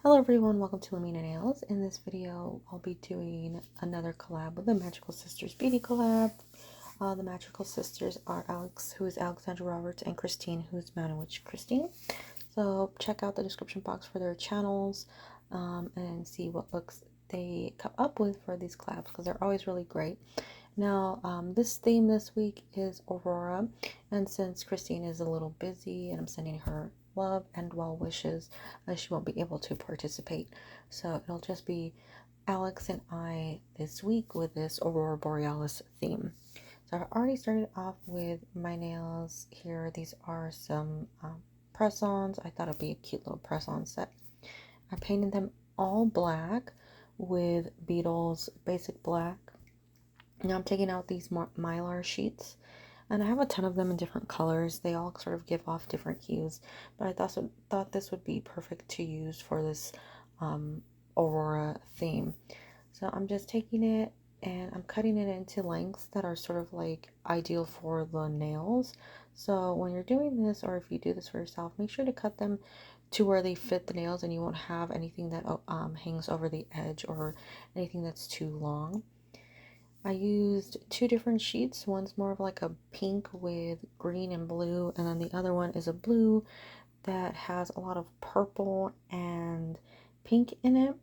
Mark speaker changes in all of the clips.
Speaker 1: Hello everyone, welcome to Lamina Nails. In this video, I'll be doing another collab with the Magical Sisters beauty collab. The Magical Sisters are Alex, who is Alexandra Roberts, and Christine, who's Mountain Witch Christine. So check out the description box for their channels and see what looks they come up with for these collabs, because they're always really great. Now, this theme this week is Aurora, and since Christine is a little busy and I'm sending her love and well wishes, she won't be able to participate. So it'll just be Alex and I this week with this Aurora Borealis theme. So I've already started off with my nails here. These are some press-ons. I thought it'd be a cute little press-on set. I painted them all black with Beetles Basic Black. Now I'm taking out these Mylar sheets, and I have a ton of them in different colors. They all sort of give off different hues, but I thought this would be perfect to use for this Aurora theme. So I'm just taking it and I'm cutting it into lengths that are sort of like ideal for the nails. So when you're doing this, or if you do this for yourself, make sure to cut them to where they fit the nails and you won't have anything that hangs over the edge or anything that's too long. I used two different sheets. One's more of like a pink with green and blue, and then the other one is a blue that has a lot of purple and pink in it.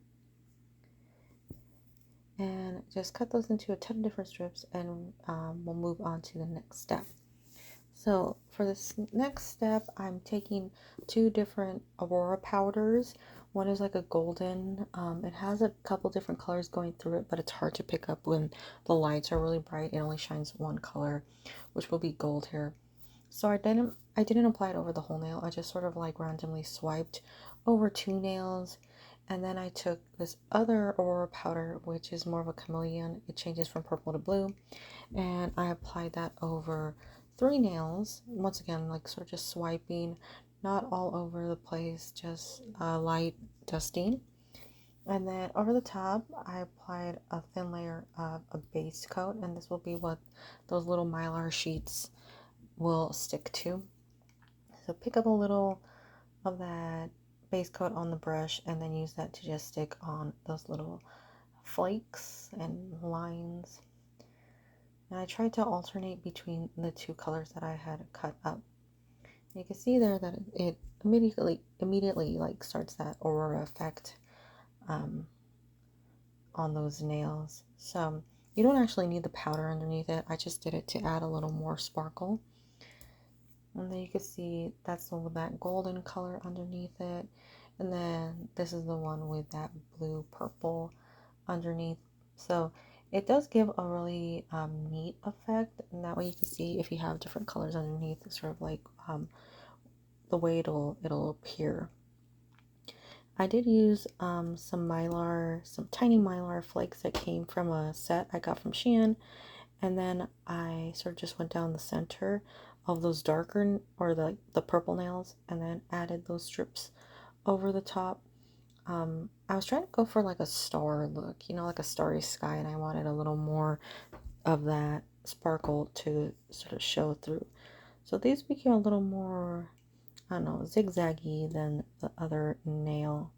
Speaker 1: And just cut those into a ton of different strips, and we'll move on to the next step. So for this next step, I'm taking two different Aurora powders. One is like a golden. It has a couple different colors going through it, but it's hard to pick up when the lights are really bright. It only shines one color, which will be gold here. So I didn't apply it over the whole nail. I just sort of like randomly swiped over two nails. And then I took this other Aurora powder, which is more of a chameleon. It changes from purple to blue. And I applied that over three nails. Once again, like sort of just swiping, not all over the place, just light dusting. And then over the top, I applied a thin layer of a base coat. And this will be what those little Mylar sheets will stick to. So pick up a little of that base coat on the brush and then use that to just stick on those little flakes and lines. And I tried to alternate between the two colors that I had cut up. You can see there that it immediately like starts that aurora effect on those nails. So you don't actually need the powder underneath it. I just did it to add a little more sparkle. And then you can see that's the one with that golden color underneath it. And then this is the one with that blue purple underneath. So it does give a really neat effect. And that way you can see if you have different colors underneath, it's sort of like the way it'll appear. I did use some tiny Mylar flakes that came from a set I got from Shein. And then I sort of just went down the center of those darker or the purple nails and then added those strips over the top. I was trying to go for like a star look, you know, like a starry sky, and I wanted a little more of that sparkle to sort of show through. So these became a little more, I don't know, zigzaggy than the other nail.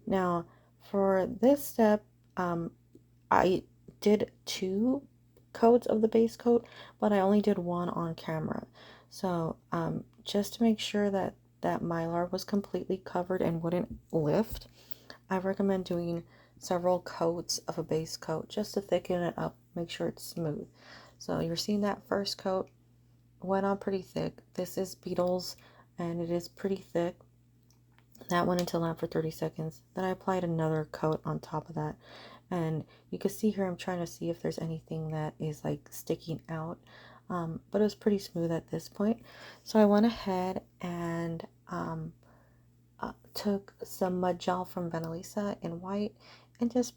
Speaker 1: Now for this step, I did two coats of the base coat, but I only did one on camera. So just to make sure that Mylar was completely covered and wouldn't lift, I recommend doing several coats of a base coat just to thicken it up, make sure it's smooth. So you're seeing that first coat went on pretty thick. This is Beetles and it is pretty thick. That went into the lamp for 30 seconds. Then I applied another coat on top of that. And you can see here, I'm trying to see if there's anything that is like sticking out. But it was pretty smooth at this point. So I went ahead and took some mud gel from Vanessa in white and just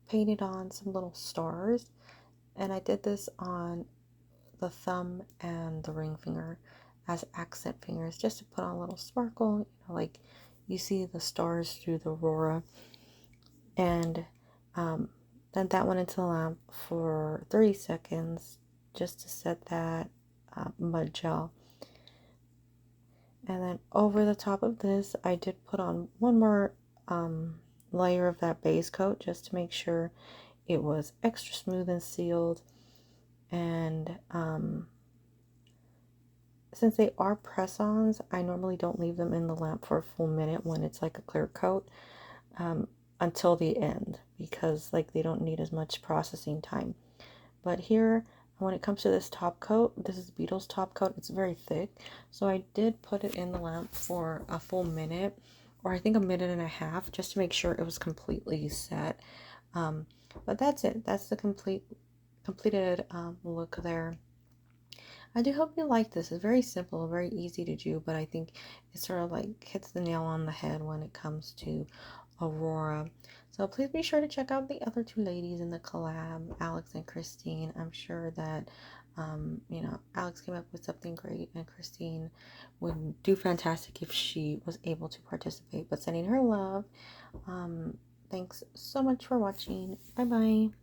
Speaker 1: painted on some little stars. And I did this on the thumb and the ring finger as accent fingers, just to put on a little sparkle, you know, like you see the stars through the aurora. And then that went into the lamp for 30 seconds just to set that mud gel. And then over the top of this, I did put on one more layer of that base coat just to make sure it was extra smooth and sealed. And since they are press-ons, I normally don't leave them in the lamp for a full minute when it's like a clear coat until the end, because like they don't need as much processing time. But here, when it comes to this top coat, this is Beetles top coat. It's very thick, so I did put it in the lamp for a full minute, or I think a minute and a half, just to make sure it was completely set. But that's it. That's the completed look there. I do hope you like this. It's very simple, very easy to do, but I think it sort of like hits the nail on the head when it comes to Aurora. So please be sure to check out the other two ladies in the collab, Alex and Christine. I'm sure that, you know, Alex came up with something great, and Christine would do fantastic if she was able to participate. But sending her love. Thanks so much for watching. Bye bye.